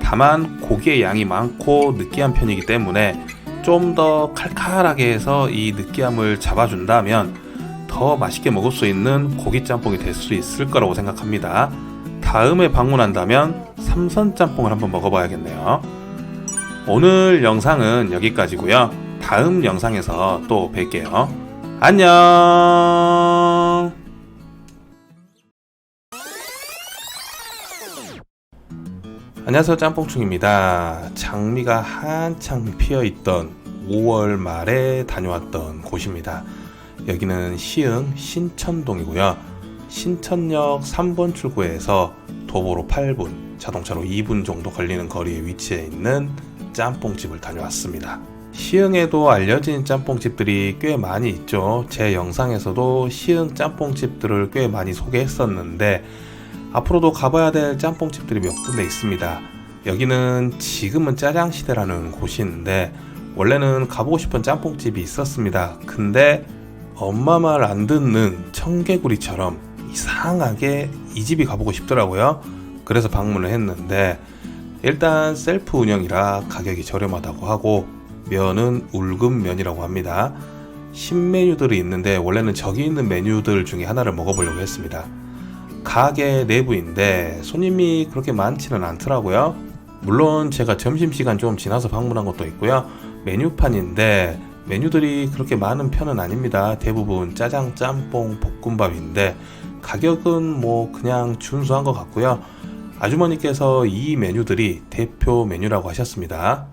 다만 고기의 양이 많고 느끼한 편이기 때문에 좀 더 칼칼하게 해서 이 느끼함을 잡아준다면 더 맛있게 먹을 수 있는 고기 짬뽕이 될 수 있을 거라고 생각합니다. 다음에 방문한다면 삼선 짬뽕을 한번 먹어봐야겠네요. 오늘 영상은 여기까지고요. 다음 영상에서 또 뵐게요. 안녕. 안녕하세요, 짬뽕충입니다. 장미가 한창 피어있던 5월 말에 다녀왔던 곳입니다. 여기는 시흥 신천동이고요. 신천역 3번 출구에서 도보로 8분, 자동차로 2분 정도 걸리는 거리에 위치해 있는 짬뽕집을 다녀왔습니다. 시흥에도 알려진 짬뽕집들이 꽤 많이 있죠. 제 영상에서도 시흥 짬뽕집들을 꽤 많이 소개했었는데 앞으로도 가봐야 될 짬뽕집들이 몇 군데 있습니다. 여기는 지금은 짜장시대라는 곳인데 원래는 가보고 싶은 짬뽕집이 있었습니다. 근데 엄마 말 안 듣는 청개구리처럼 이상하게 이 집이 가보고 싶더라고요. 그래서 방문을 했는데 일단 셀프 운영이라 가격이 저렴하다고 하고 면은 울금면이라고 합니다. 신메뉴들이 있는데 원래는 저기 있는 메뉴들 중에 하나를 먹어보려고 했습니다. 가게 내부인데 손님이 그렇게 많지는 않더라고요. 물론 제가 점심시간 좀 지나서 방문한 것도 있고요. 메뉴판인데 메뉴들이 그렇게 많은 편은 아닙니다. 대부분 짜장, 짬뽕, 볶음밥인데 가격은 뭐 그냥 준수한 것 같고요. 아주머니께서 이 메뉴들이 대표 메뉴라고 하셨습니다.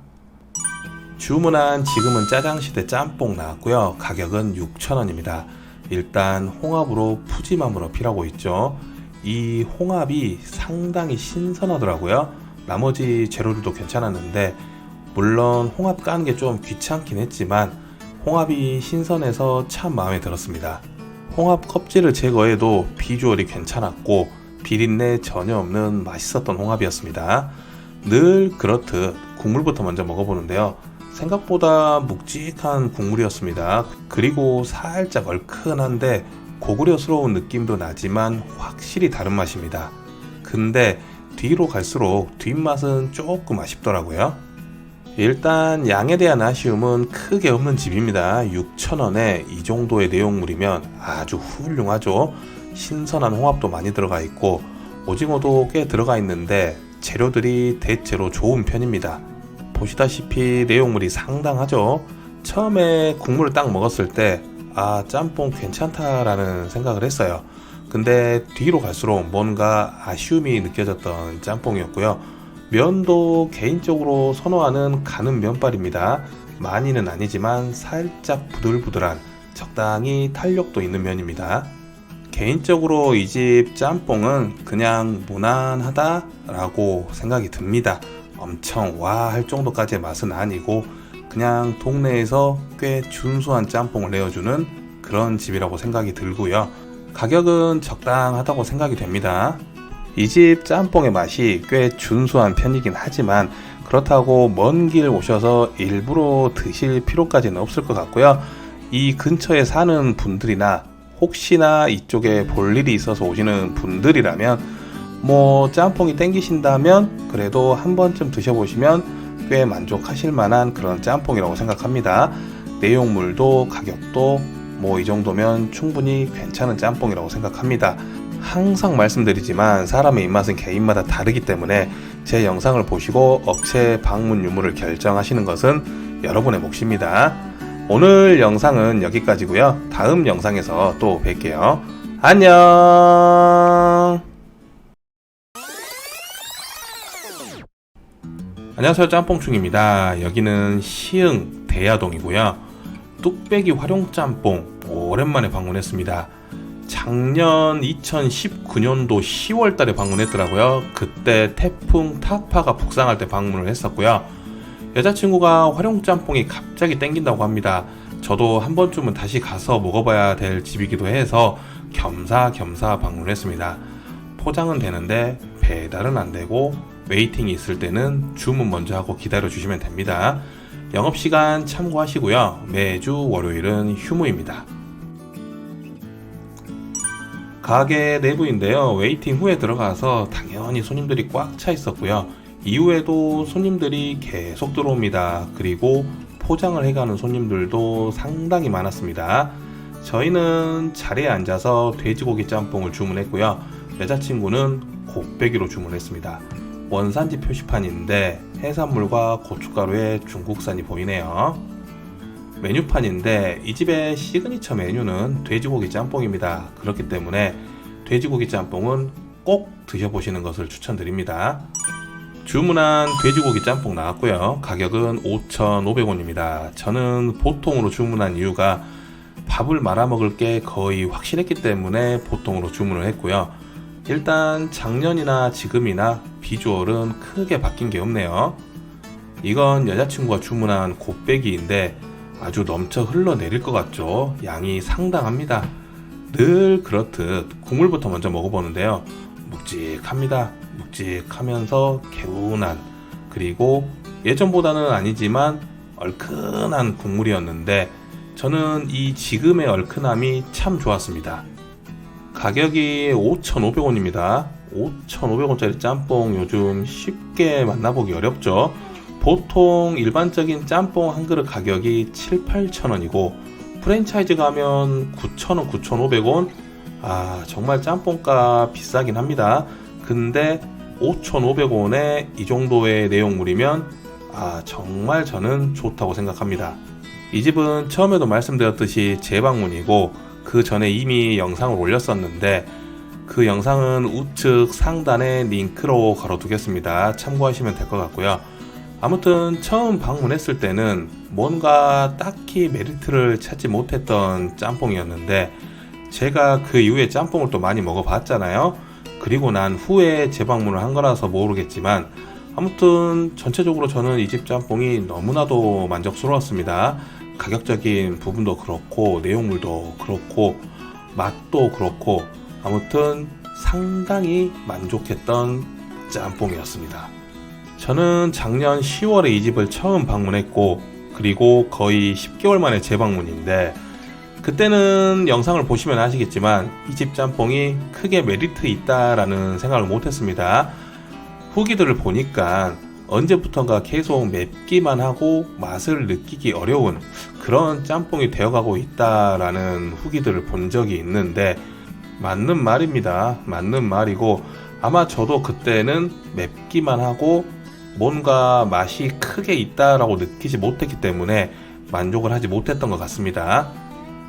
주문한 지금은 짜장시대 짬뽕 나왔고요. 가격은 6,000원입니다. 일단 홍합으로 푸짐함을 어필하고 있죠. 이 홍합이 상당히 신선하더라고요. 나머지 재료들도 괜찮았는데 물론 홍합 까는 게 좀 귀찮긴 했지만 홍합이 신선해서 참 마음에 들었습니다. 홍합 껍질을 제거해도 비주얼이 괜찮았고 비린내 전혀 없는 맛있었던 홍합이었습니다. 늘 그렇듯 국물부터 먼저 먹어보는데요. 생각보다 묵직한 국물이었습니다. 그리고 살짝 얼큰한데 고구려스러운 느낌도 나지만 확실히 다른 맛입니다. 근데 뒤로 갈수록 뒷맛은 조금 아쉽더라고요. 일단 양에 대한 아쉬움은 크게 없는 집입니다. 6,000원에 이 정도의 내용물이면 아주 훌륭하죠. 신선한 홍합도 많이 들어가 있고 오징어도 꽤 들어가 있는데 재료들이 대체로 좋은 편입니다. 보시다시피 내용물이 상당하죠. 처음에 국물을 딱 먹었을 때 짬뽕 괜찮다라는 생각을 했어요. 근데 뒤로 갈수록 뭔가 아쉬움이 느껴졌던 짬뽕이었고요. 면도 개인적으로 선호하는 가는 면발입니다. 많이는 아니지만 살짝 부들부들한 적당히 탄력도 있는 면입니다. 개인적으로 이 집 짬뽕은 그냥 무난하다라고 생각이 듭니다. 엄청 와 할 정도까지의 맛은 아니고 그냥 동네에서 꽤 준수한 짬뽕을 내어주는 그런 집이라고 생각이 들고요. 가격은 적당하다고 생각이 됩니다. 이 집 짬뽕의 맛이 꽤 준수한 편이긴 하지만 그렇다고 먼 길 오셔서 일부러 드실 필요까지는 없을 것 같고요. 이 근처에 사는 분들이나 혹시나 이쪽에 볼 일이 있어서 오시는 분들이라면 짬뽕이 땡기신다면 그래도 한 번쯤 드셔보시면 꽤 만족하실 만한 그런 짬뽕이라고 생각합니다. 내용물도 가격도 이 정도면 충분히 괜찮은 짬뽕이라고 생각합니다. 항상 말씀드리지만 사람의 입맛은 개인마다 다르기 때문에 제 영상을 보시고 업체 방문 유무를 결정하시는 것은 여러분의 몫입니다. 오늘 영상은 여기까지고요. 다음 영상에서 또 뵐게요. 안녕. 안녕하세요, 짬뽕충입니다. 여기는 시흥 대야동이고요. 뚝배기 활용짬뽕 오랜만에 방문했습니다. 작년 2019년도 10월 달에 방문했더라고요. 그때 태풍 타파가 북상할 때 방문을 했었고요. 여자친구가 활용짬뽕이 갑자기 땡긴다고 합니다. 저도 한 번쯤은 다시 가서 먹어봐야 될 집이기도 해서 겸사겸사 방문을 했습니다. 포장은 되는데 배달은 안 되고 웨이팅이 있을 때는 주문 먼저 하고 기다려 주시면 됩니다. 영업시간 참고하시고요. 매주 월요일은 휴무입니다. 가게 내부인데요. 웨이팅 후에 들어가서 당연히 손님들이 꽉 차 있었고요. 이후에도 손님들이 계속 들어옵니다. 그리고 포장을 해가는 손님들도 상당히 많았습니다. 저희는 자리에 앉아서 돼지고기 짬뽕을 주문했고요. 여자친구는 곱빼기로 주문했습니다. 원산지 표시판인데 해산물과 고춧가루에 중국산이 보이네요. 메뉴판인데 이 집의 시그니처 메뉴는 돼지고기 짬뽕입니다. 그렇기 때문에 돼지고기 짬뽕은 꼭 드셔보시는 것을 추천드립니다. 주문한 돼지고기 짬뽕 나왔고요. 가격은 5,500원입니다. 저는 보통으로 주문한 이유가 밥을 말아 먹을 게 거의 확실했기 때문에 보통으로 주문을 했고요. 일단 작년이나 지금이나 비주얼은 크게 바뀐 게 없네요. 이건 여자친구가 주문한 곱빼기인데 아주 넘쳐 흘러내릴 것 같죠? 양이 상당합니다. 늘 그렇듯 국물부터 먼저 먹어보는데요. 묵직합니다. 묵직하면서 개운한, 그리고 예전보다는 아니지만 얼큰한 국물이었는데 저는 이 지금의 얼큰함이 참 좋았습니다. 가격이 5,500원입니다. 5,500원짜리 짬뽕 요즘 쉽게 만나보기 어렵죠. 보통 일반적인 짬뽕 한 그릇 가격이 7,000~8,000원이고 프랜차이즈 가면 9,000원, 9,500원. 정말 짬뽕가 비싸긴 합니다. 근데 5,500원에 이 정도의 내용물이면 정말 저는 좋다고 생각합니다. 이 집은 처음에도 말씀드렸듯이 재방문이고 그 전에 이미 영상을 올렸었는데 그 영상은 우측 상단에 링크로 걸어두겠습니다. 참고하시면 될 것 같고요. 아무튼 처음 방문했을 때는 뭔가 딱히 메리트를 찾지 못했던 짬뽕이었는데 제가 그 이후에 짬뽕을 또 많이 먹어봤잖아요. 그리고 난 후에 재방문을 한 거라서 모르겠지만 아무튼 전체적으로 저는 이 집 짬뽕이 너무나도 만족스러웠습니다. 가격적인 부분도 그렇고 내용물도 그렇고 맛도 그렇고 아무튼 상당히 만족했던 짬뽕이었습니다. 저는 작년 10월에 이 집을 처음 방문했고 그리고 거의 10개월 만에 재방문인데 그때는 영상을 보시면 아시겠지만 이 집 짬뽕이 크게 메리트 있다라는 생각을 못했습니다. 후기들을 보니까 언제부턴가 계속 맵기만 하고 맛을 느끼기 어려운 그런 짬뽕이 되어가고 있다라는 후기들을 본 적이 있는데 맞는 말입니다. 맞는 말이고 아마 저도 그때는 맵기만 하고 뭔가 맛이 크게 있다라고 느끼지 못했기 때문에 만족을 하지 못했던 것 같습니다.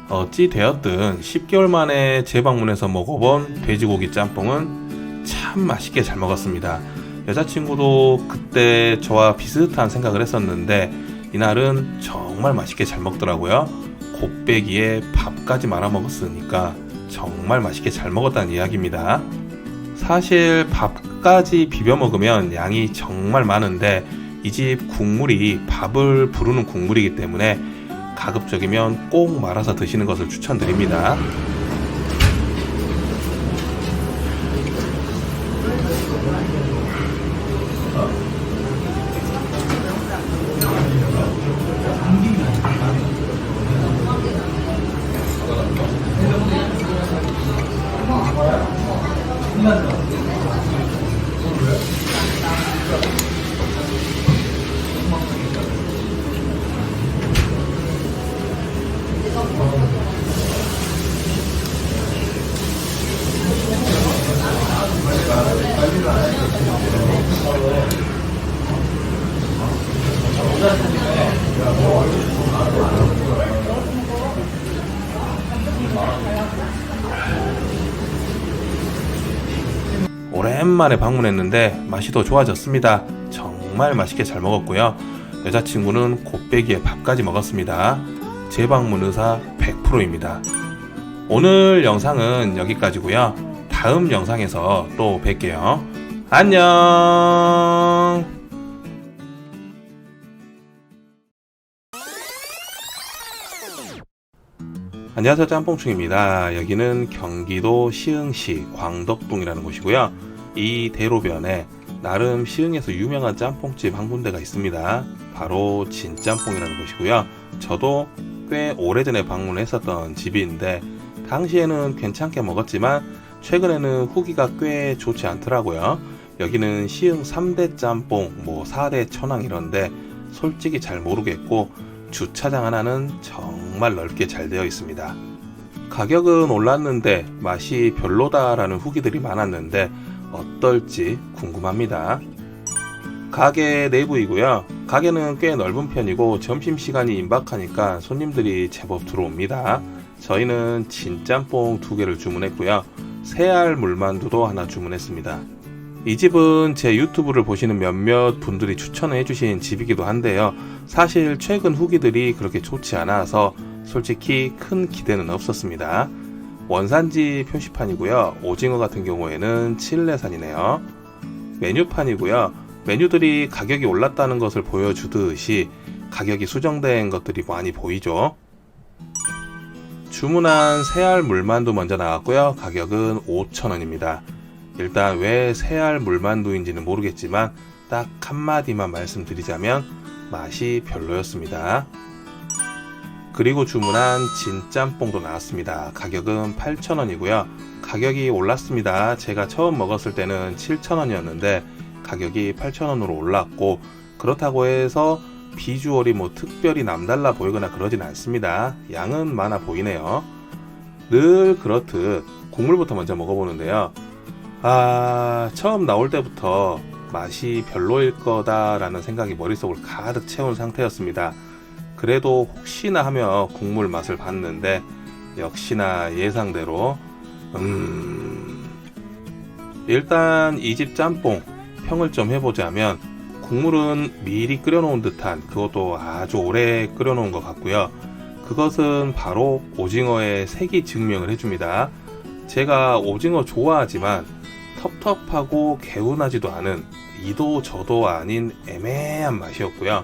어찌 되었든 10개월 만에 재방문해서 먹어본 돼지고기 짬뽕은 참 맛있게 잘 먹었습니다. 여자친구도 그때 저와 비슷한 생각을 했었는데 이날은 정말 맛있게 잘 먹더라고요. 곱빼기에 밥까지 말아 먹었으니까 정말 맛있게 잘 먹었다는 이야기입니다. 사실 밥까지 비벼 먹으면 양이 정말 많은데 이 집 국물이 밥을 부르는 국물이기 때문에 가급적이면 꼭 말아서 드시는 것을 추천드립니다. 오랜만에 방문했는데 맛이 더 좋아졌습니다. 정말 맛있게 잘 먹었고요. 여자친구는 곱빼기에 밥까지 먹었습니다. 재방문 의사 100%입니다. 오늘 영상은 여기까지고요. 다음 영상에서 또 뵐게요. 안녕. 안녕하세요, 짬뽕충입니다. 여기는 경기도 시흥시 광덕동이라는 곳이고요. 이 대로변에 나름 시흥에서 유명한 짬뽕집 한 군데가 있습니다. 바로 진짬뽕이라는 곳이고요. 저도 꽤 오래전에 방문했었던 집인데 당시에는 괜찮게 먹었지만 최근에는 후기가 꽤 좋지 않더라고요. 여기는 시흥 3대 짬뽕, 4대 천왕 이런데 솔직히 잘 모르겠고 주차장 하나는 정말 넓게 잘 되어 있습니다. 가격은 올랐는데 맛이 별로다라는 후기들이 많았는데 어떨지 궁금합니다. 가게 내부이고요. 가게는 꽤 넓은 편이고 점심시간이 임박하니까 손님들이 제법 들어옵니다. 저희는 진짬뽕 2개를 주문했고요. 새알 물만두도 하나 주문했습니다. 이 집은 제 유튜브를 보시는 몇몇 분들이 추천해 주신 집이기도 한데요. 사실 최근 후기들이 그렇게 좋지 않아서 솔직히 큰 기대는 없었습니다. 원산지 표시판이고요. 오징어 같은 경우에는 칠레산이네요. 메뉴판이고요. 메뉴들이 가격이 올랐다는 것을 보여주듯이 가격이 수정된 것들이 많이 보이죠. 주문한 새알 물만두 먼저 나왔고요. 가격은 5,000원입니다. 일단 왜 새알 물만두인지는 모르겠지만 딱 한마디만 말씀드리자면 맛이 별로였습니다. 그리고 주문한 진짬뽕도 나왔습니다. 가격은 8,000원이고요. 가격이 올랐습니다. 제가 처음 먹었을 때는 7,000원이었는데 가격이 8,000원으로 올랐고 그렇다고 해서 비주얼이 특별히 남달라 보이거나 그러진 않습니다. 양은 많아 보이네요. 늘 그렇듯 국물부터 먼저 먹어보는데요. 처음 나올 때부터 맛이 별로일 거다라는 생각이 머릿속을 가득 채운 상태였습니다. 그래도 혹시나 하며 국물 맛을 봤는데 역시나 예상대로 일단 이 집 짬뽕 평을 좀 해보자면 국물은 미리 끓여놓은 듯한 그것도 아주 오래 끓여놓은 것 같고요. 그것은 바로 오징어의 색이 증명을 해줍니다. 제가 오징어 좋아하지만 텁텁하고 개운하지도 않은 이도 저도 아닌 애매한 맛이었고요.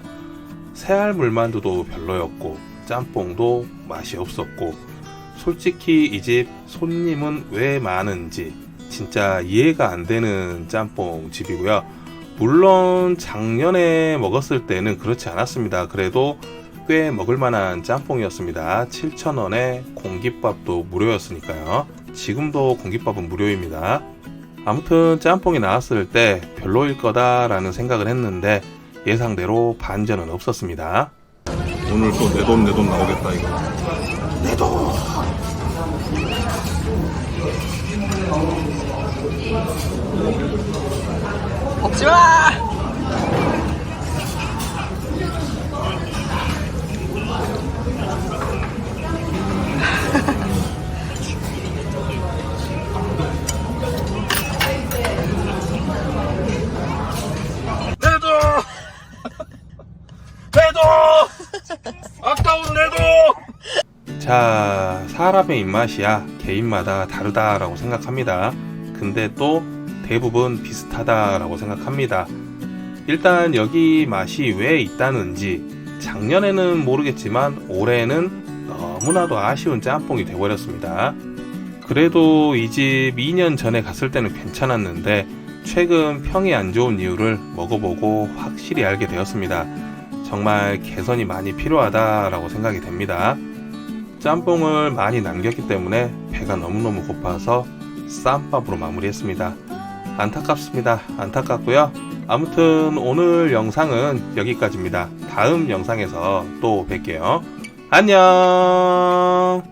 새알 물만두도 별로였고 짬뽕도 맛이 없었고, 솔직히 이 집 손님은 왜 많은지 진짜 이해가 안 되는 짬뽕 집이고요. 물론 작년에 먹었을 때는 그렇지 않았습니다. 그래도 꽤 먹을만한 짬뽕이었습니다. 7,000원에 공깃밥도 무료였으니까요. 지금도 공깃밥은 무료입니다. 아무튼 짬뽕이 나왔을 때 별로일 거다라는 생각을 했는데 예상대로 반전은 없었습니다. 오늘 또 내 돈 나오겠다 이거. 내 돈. 먹지 마! 아까운 내 돈! 자, 사람의 입맛이야 개인마다 다르다라고 생각합니다. 근데 또 대부분 비슷하다라고 생각합니다. 일단 여기 맛이 왜 있다는지 작년에는 모르겠지만 올해는 너무나도 아쉬운 짬뽕이 돼버렸습니다. 그래도 이 집 2년 전에 갔을 때는 괜찮았는데 최근 평이 안 좋은 이유를 먹어보고 확실히 알게 되었습니다. 정말 개선이 많이 필요하다라고 생각이 됩니다. 짬뽕을 많이 남겼기 때문에 배가 너무너무 고파서 쌈밥으로 마무리했습니다. 안타깝습니다. 안타깝고요. 아무튼 오늘 영상은 여기까지입니다. 다음 영상에서 또 뵐게요. 안녕.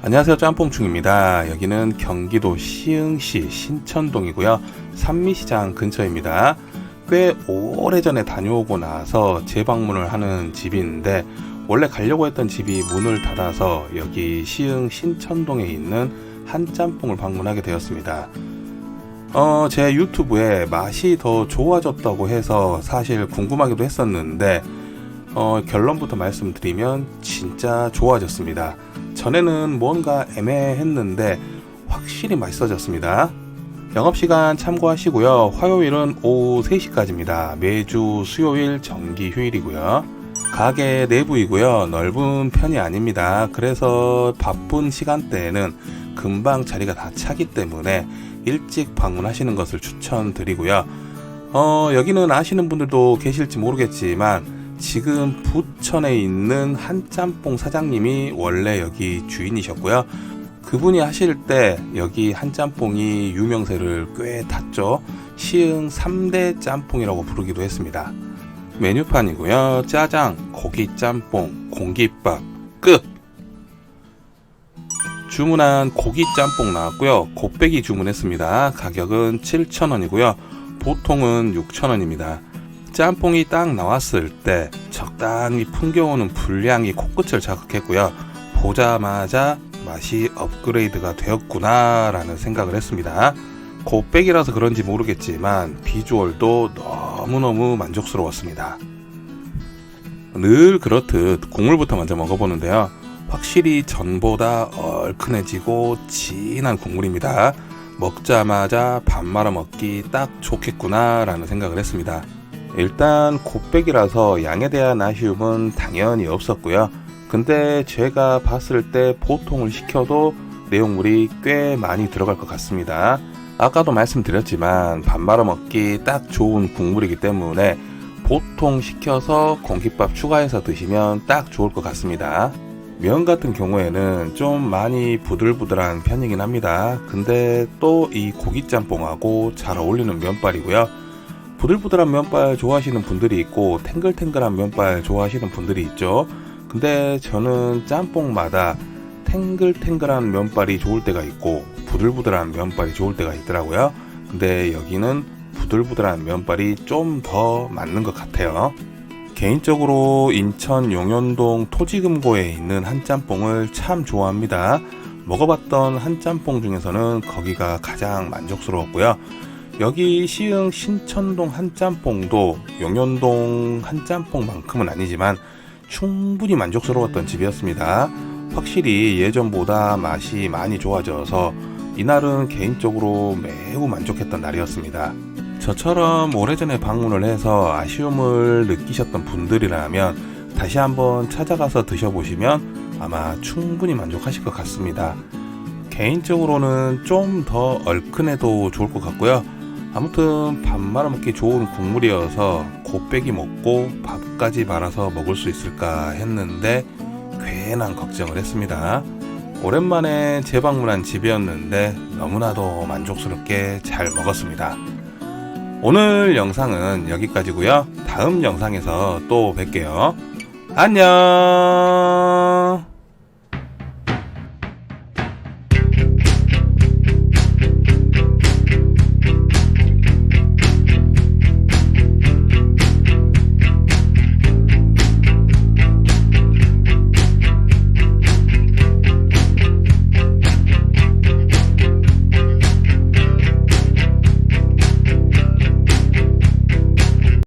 안녕하세요, 짬뽕충입니다. 여기는 경기도 시흥시 신천동이고요. 산미시장 근처입니다. 꽤 오래전에 다녀오고 나서 재방문을 하는 집인데 원래 가려고 했던 집이 문을 닫아서 여기 시흥 신천동에 있는 한짬뽕을 방문하게 되었습니다. 제 유튜브에 맛이 더 좋아졌다고 해서 사실 궁금하기도 했었는데 결론부터 말씀드리면 진짜 좋아졌습니다. 전에는 뭔가 애매했는데 확실히 맛있어졌습니다. 영업시간 참고하시고요. 화요일은 오후 3시까지입니다. 매주 수요일 정기 휴일이고요. 가게 내부이고요. 넓은 편이 아닙니다. 그래서 바쁜 시간대에는 금방 자리가 다 차기 때문에 일찍 방문하시는 것을 추천드리고요. 여기는 아시는 분들도 계실지 모르겠지만 지금 부천에 있는 한짬뽕 사장님이 원래 여기 주인이셨고요. 그분이 하실 때 여기 한짬뽕이 유명세를 꽤 탔죠. 시흥 3대 짬뽕이라고 부르기도 했습니다. 메뉴판이고요. 짜장, 고기짬뽕, 공깃밥, 끝! 주문한 고기짬뽕 나왔고요. 곱빼기 주문했습니다. 가격은 7,000원이고요. 보통은 6,000원입니다. 짬뽕이 딱 나왔을 때 적당히 풍겨오는 분량이 코끝을 자극했고요. 보자마자 맛이 업그레이드가 되었구나 라는 생각을 했습니다. 곱빼기라서 그런지 모르겠지만 비주얼도 너무너무 만족스러웠습니다. 늘 그렇듯 국물부터 먼저 먹어보는데요. 확실히 전보다 얼큰해지고 진한 국물입니다. 먹자마자 밥 말아 먹기 딱 좋겠구나 라는 생각을 했습니다. 일단 곱빼기라서 양에 대한 아쉬움은 당연히 없었고요. 근데 제가 봤을 때 보통을 시켜도 내용물이 꽤 많이 들어갈 것 같습니다. 아까도 말씀드렸지만 밥 말아 먹기 딱 좋은 국물이기 때문에 보통 시켜서 공깃밥 추가해서 드시면 딱 좋을 것 같습니다. 면 같은 경우에는 좀 많이 부들부들한 편이긴 합니다. 근데 또 이 고기짬뽕하고 잘 어울리는 면발이고요. 부들부들한 면발 좋아하시는 분들이 있고 탱글탱글한 면발 좋아하시는 분들이 있죠. 근데 저는 짬뽕마다 탱글탱글한 면발이 좋을 때가 있고 부들부들한 면발이 좋을 때가 있더라고요. 근데 여기는 부들부들한 면발이 좀 더 맞는 것 같아요. 개인적으로 인천 용현동 토지금고에 있는 한짬뽕을 참 좋아합니다. 먹어봤던 한짬뽕 중에서는 거기가 가장 만족스러웠고요. 여기 시흥 신천동 한짬뽕도 용현동 한짬뽕만큼은 아니지만 충분히 만족스러웠던 집이었습니다. 확실히 예전보다 맛이 많이 좋아져서 이날은 개인적으로 매우 만족했던 날이었습니다. 저처럼 오래전에 방문을 해서 아쉬움을 느끼셨던 분들이라면 다시 한번 찾아가서 드셔보시면 아마 충분히 만족하실 것 같습니다. 개인적으로는 좀 더 얼큰해도 좋을 것 같고요. 아무튼 밥 말아먹기 좋은 국물이어서 곱빼기 먹고 밥까지 말아서 먹을 수 있을까 했는데 괜한 걱정을 했습니다. 오랜만에 재방문한 집이었는데 너무나도 만족스럽게 잘 먹었습니다. 오늘 영상은 여기까지고요. 다음 영상에서 또 뵐게요. 안녕.